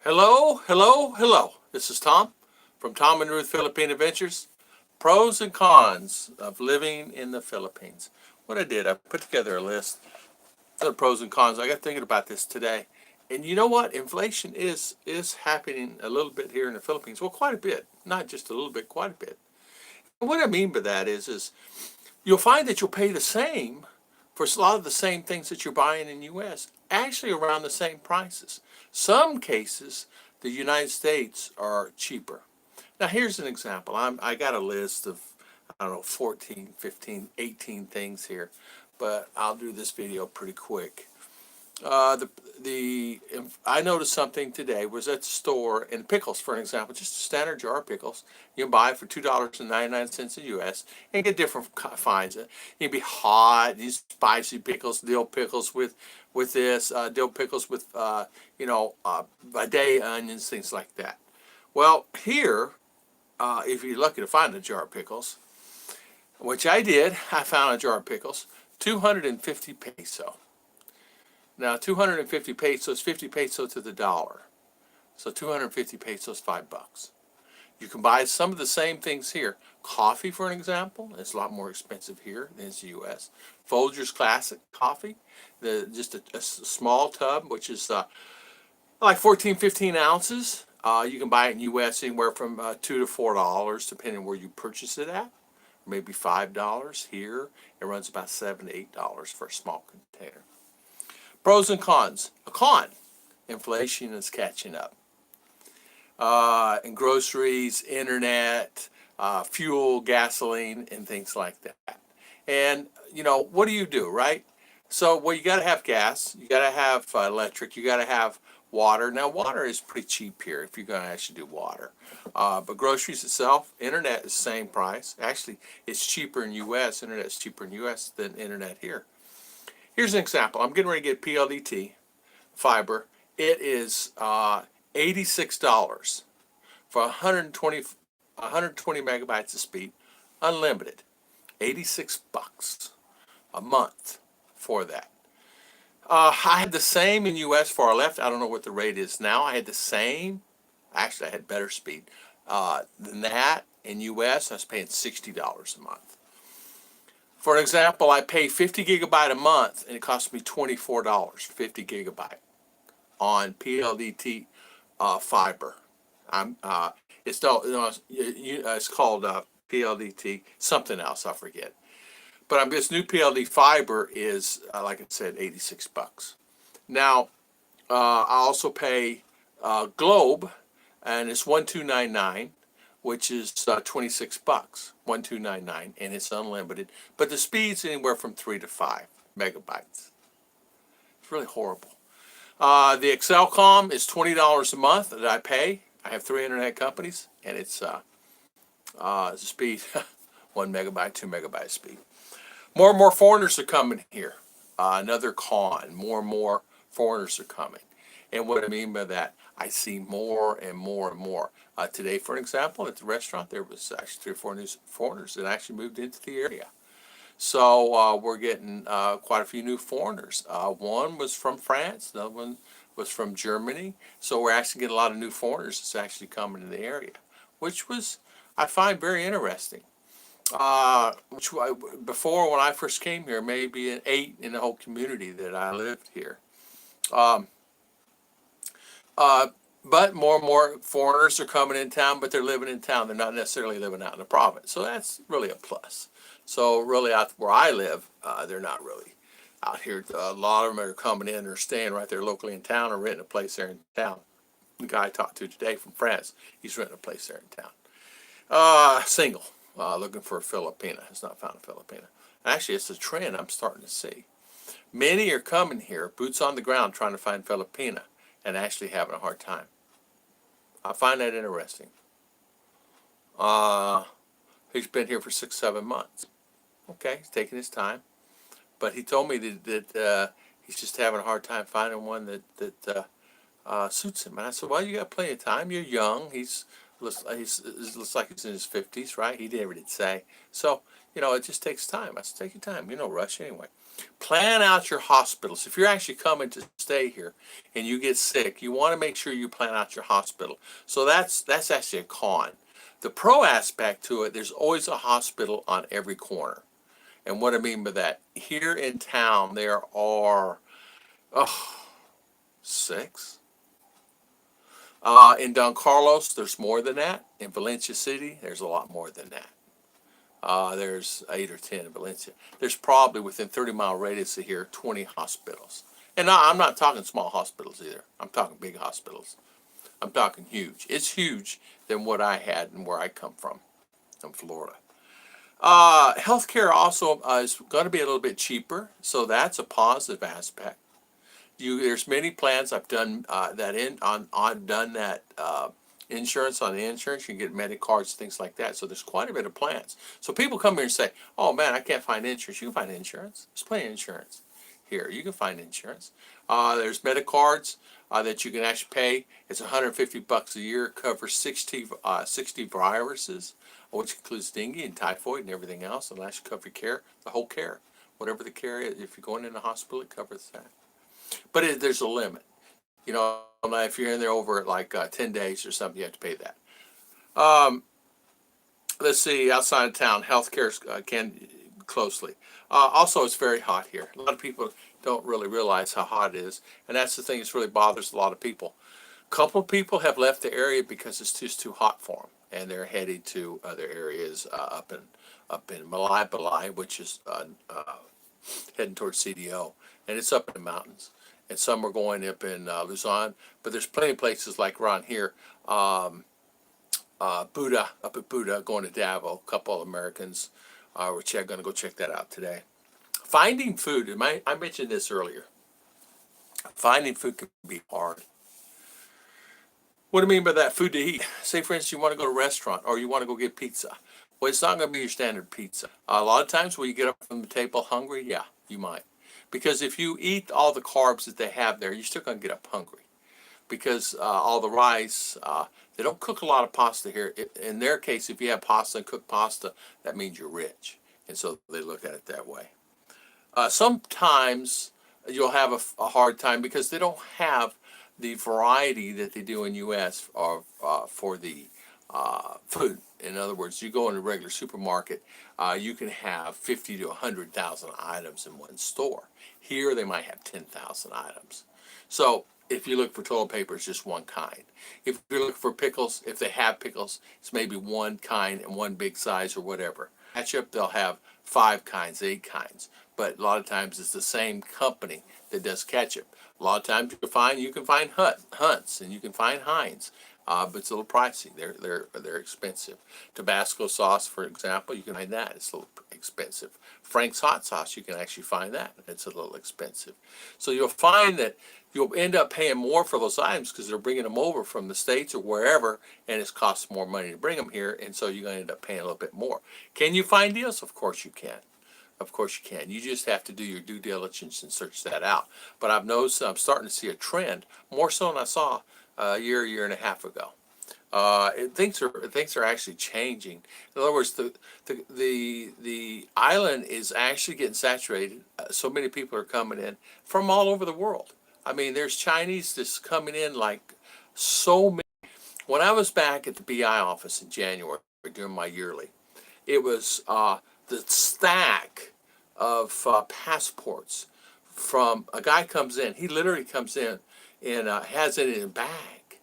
Hello, hello, hello. This is Tom from Tom and Ruth Philippine Adventures. Pros and cons of living in the Philippines. What I did, I put together a list of the pros and cons. I got thinking about this today. And you know what? Inflation is happening a little bit here in the Philippines. Well, quite a bit. Not just a little bit, quite a bit. And what I mean by that is you'll find that you'll pay the same for a lot of the same things that you're buying in the U.S. actually around the same prices. Some cases, the United States are cheaper. Now, here's an example. I got a list of, I don't know, 14, 15, 18 things here, but I'll do this video pretty quick. The I noticed something today. Was at the store, in pickles, for an example, just a standard jar of pickles. You can buy it for $2.99 in the U.S. and get different kinds. It can be hot, these spicy pickles, dill pickles with this, dill pickles with vade onions, things like that. Well, here, if you're lucky to find a jar of pickles, which I did, I found a jar of pickles, 250 peso. Now, 250 pesos, 50 pesos to the dollar. So 250 pesos, $5. You can buy some of the same things here. Coffee, for an example, is a lot more expensive here than in the U.S. Folgers Classic coffee, just a small tub, which is like 14, 15 ounces. You can buy it in U.S. anywhere from $2 to $4, depending on where you purchase it at. Maybe $5 here. It runs about $7 to $8 for a small container. Pros and cons. A con, inflation is catching up. And groceries, internet, fuel, gasoline, and things like that. And, what do, right? So, well, you got to have gas, you got to have electric, you got to have water. Now, water is pretty cheap here if you're going to actually do water. But groceries itself, internet is the same price. Actually, it's cheaper in U.S. Internet is cheaper in U.S. than internet here. Here's an example. I'm getting ready to get PLDT fiber. It is $86 for 120 megabytes of speed, unlimited. 86 bucks a month for that. I had the same in U.S. before I left. I don't know what the rate is now. I had the same. Actually, I had better speed than that in U.S. I was paying $60 a month. For an example, I pay 50 gigabyte a month, and it costs me $24, 50 gigabyte on PLDT fiber. It's it's called PLDT something else, I forget. But this new PLD fiber is, like I said, 86 bucks. Now, I also pay Globe, and it's 1299, which is 26 bucks, 1299, and it's unlimited. But the speed's anywhere from 3 to 5 megabytes. It's really horrible. The Excelcom is $20 a month that I pay. I have 3 internet companies, and it's speed 1 megabyte, 2 megabyte speed. More and more foreigners are coming here. Another con, more and more foreigners are coming. And what I mean by that, I see more and more and more. Today, for an example, at the restaurant, there was actually 3 or 4 new foreigners that actually moved into the area. So we're getting quite a few new foreigners. One was from France, the other one was from Germany. So we're actually getting a lot of new foreigners that's actually coming to the area, which I find very interesting. Before, when I first came here, maybe an 8 in the whole community that I lived here. But more and more foreigners are coming in town, but they're living in town. They're not necessarily living out in the province. So that's really a plus. So really out where I live, they're not really out here. A lot of them are coming in or staying right there locally in town or renting a place there in town. The guy I talked to today from France, he's renting a place there in town. Single, looking for a Filipina. Has not found a Filipina. Actually, it's a trend I'm starting to see. Many are coming here, boots on the ground, trying to find Filipina and actually having a hard time. I find that interesting. He's been here for 6, 7 months. Okay, he's taking his time. But he told me that he's just having a hard time finding one that suits him. And I said, well, you got plenty of time. You're young. He's Looks like he's in his 50s, right? He never did say. So, it just takes time. I said, take your time. No rush anyway. Plan out your hospitals. If you're actually coming to stay here and you get sick, you want to make sure you plan out your hospital. So that's actually a con. The pro aspect to it, there's always a hospital on every corner. And what I mean by that, here in town, there are, oh, 6. In Don Carlos, there's more than that. In Valencia City, there's a lot more than that. There's 8 or 10 in Valencia. There's probably within 30-mile radius of here 20 hospitals. And I'm not talking small hospitals either. I'm talking big hospitals. I'm talking huge. It's huge than what I had and where I come from in Florida. Healthcare also is going to be a little bit cheaper, so that's a positive aspect. There's many plans I've done I've done that insurance on the insurance. You can get Medicards, things like that. So there's quite a bit of plans. So people come here and say, "Oh man, I can't find insurance." You can find insurance. There's plenty of insurance here. You can find insurance. There's Medicards that you can actually pay. It's $150 a year. It covers 60 viruses, which includes dengue and typhoid and everything else. And actually cover your care, the whole care, whatever the care is. If you're going in the hospital, it covers that. But there's a limit. If you're in there over like 10 days or something, you have to pay that. Um, let's see, outside of town, healthcare can closely. Also, it's very hot here. A lot of people don't really realize how hot it is, and that's the thing that really bothers a lot of people. A couple of people have left the area because it's just too hot for them, and they're heading to other areas up in Balai, which is heading towards CDO, and it's up in the mountains. And some are going up in Luzon, but there's plenty of places like around here, Buddha, up at Buddha, going to Davao. A couple of Americans were going to go check that out today. Finding food, I mentioned this earlier. Finding food can be hard. What do I mean by that? Food to eat. Say, for instance, you want to go to a restaurant or you want to go get pizza. Well, it's not going to be your standard pizza. A lot of times when you get up from the table hungry, yeah, you might. Because if you eat all the carbs that they have there, you're still going to get up hungry. Because all the rice, they don't cook a lot of pasta here. In their case, if you have pasta and cooked pasta, that means you're rich. And so they look at it that way. Sometimes you'll have a hard time because they don't have the variety that they do in U.S. For the food. In other words, you go in a regular supermarket, you can have 50 to 100,000 items in one store. Here, they might have 10,000 items. So if you look for toilet paper, it's just one kind. If you look for pickles, if they have pickles, it's maybe one kind and one big size or whatever. Ketchup, they'll have 5 kinds, 8 kinds. But a lot of times it's the same company that does ketchup. A lot of times you can find Hunt's and you can find Heinz. But it's a little pricey. They're expensive. Tabasco sauce, for example, you can find that. It's a little expensive. Frank's hot sauce, you can actually find that. It's a little expensive. So you'll find that you'll end up paying more for those items because they're bringing them over from the States or wherever, and it costs more money to bring them here, and so you're going to end up paying a little bit more. Can you find deals? Of course you can. Of course you can. You just have to do your due diligence and search that out. But I've noticed I'm starting to see a trend, more so than I saw a year and a half ago. Things are actually changing. In other words, the island is actually getting saturated. So many people are coming in from all over the world. I mean, there's Chinese that's coming in like so many. When I was back at the BI office in January during my yearly, it was the stack of passports from a guy comes in. He literally comes in and has it in a bag.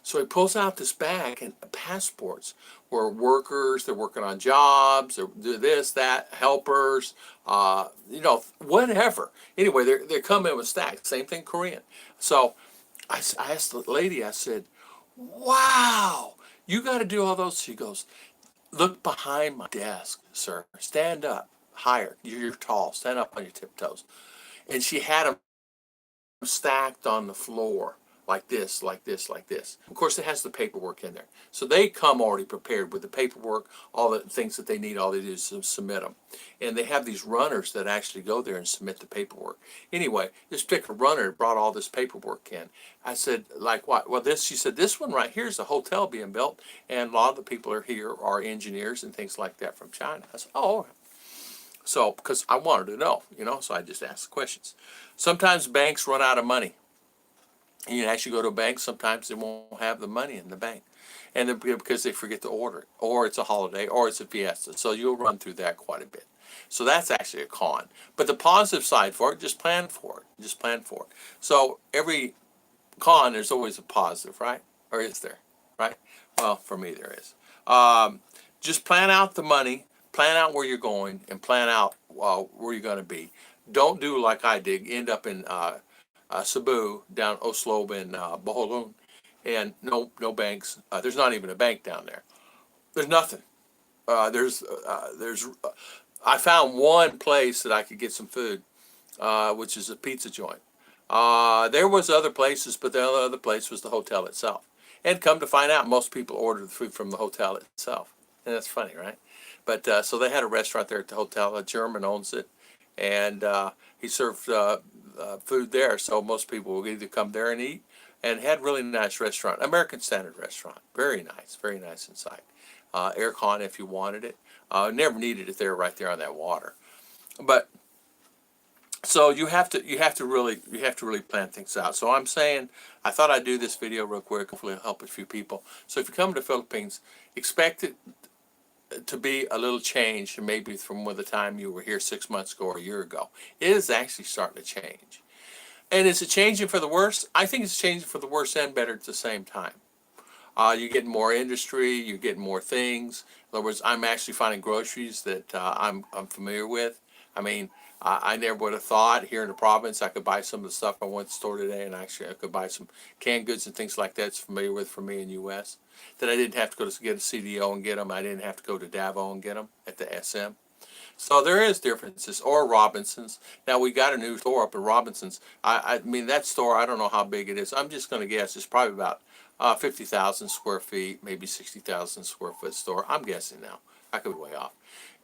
So he pulls out this bag and passports where workers, they're working on jobs, they're this, that, helpers, whatever. Anyway, they're coming with stacks. Same thing Korean. So I asked the lady, I said, wow, you got to do all those. She goes, look behind my desk, sir. Stand up higher. You're tall. Stand up on your tiptoes. And she had them stacked on the floor like this, like this, like this. Of course, it has the paperwork in there. So they come already prepared with the paperwork, all the things that they need. All they do is submit them. And they have these runners that actually go there and submit the paperwork. Anyway, this particular runner brought all this paperwork in. I said, like what? Well, she said, this one right here is a hotel being built, and a lot of the people are here are engineers and things like that from China. I said, oh, so because I wanted to know, so I just asked the questions. Sometimes banks run out of money. You actually go to a bank, sometimes they won't have the money in the bank. And because they forget to order it, or it's a holiday, or it's a fiesta. So you'll run through that quite a bit. So that's actually a con. But the positive side for it, just plan for it. Just plan for it. So every con, there's always a positive, right? Or is there? Right? Well, for me, there is. Just plan out the money, plan out where you're going, and plan out where you're going to be. Don't do like I did, end up in Cebu, down Oslo and Boholun, and no banks. There's not even a bank down there. There's nothing. There's I found one place that I could get some food, which is a pizza joint. There was other places, but the other place was the hotel itself. And come to find out, most people order the food from the hotel itself. And that's funny, right? But so they had a restaurant there at the hotel. A German owns it, and he served food there. So most people will either come there and eat, and had really nice restaurant, American standard restaurant. Very nice inside. Aircon if you wanted it. Never needed it there, right there on that water. But so you have to really plan things out. So I'm saying, I thought I'd do this video real quick. Hopefully it'll help a few people. So if you come to the Philippines, expect it to be a little change, maybe from the time you were here 6 months ago or a year ago. It is actually starting to change. And is it changing for the worse? I think it's changing for the worse and better at the same time. You're getting more industry, you're getting more things. In other words, I'm actually finding groceries that I'm familiar with. I mean, I never would have thought here in the province I could buy some of the stuff I went to the store today, and actually I could buy some canned goods and things like that. It's familiar with for me in the U.S. That I didn't have to go to get a CDO and get them. I didn't have to go to Davao and get them at the SM. So there is differences, or Robinsons. Now we got a new store up in Robinsons. I mean, that store, I don't know how big it is. I'm just going to guess it's probably about 50,000 square feet, maybe 60,000 square foot store. I'm guessing now. I could be way off.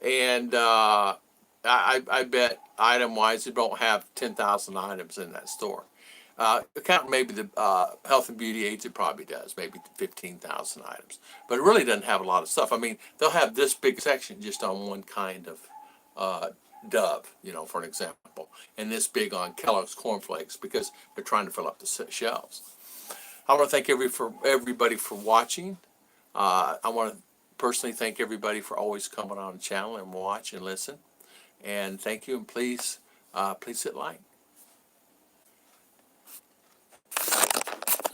And I bet item-wise it don't have 10,000 items in that store. Count maybe the health and beauty aids, it probably does, maybe 15,000 items. But it really doesn't have a lot of stuff. I mean, they'll have this big section just on one kind of Dove, for an example, and this big on Kellogg's cornflakes because they're trying to fill up the shelves. I want to thank everybody for watching. I want to personally thank everybody for always coming on the channel and watch and listen. And thank you, and please hit like.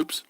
Oops.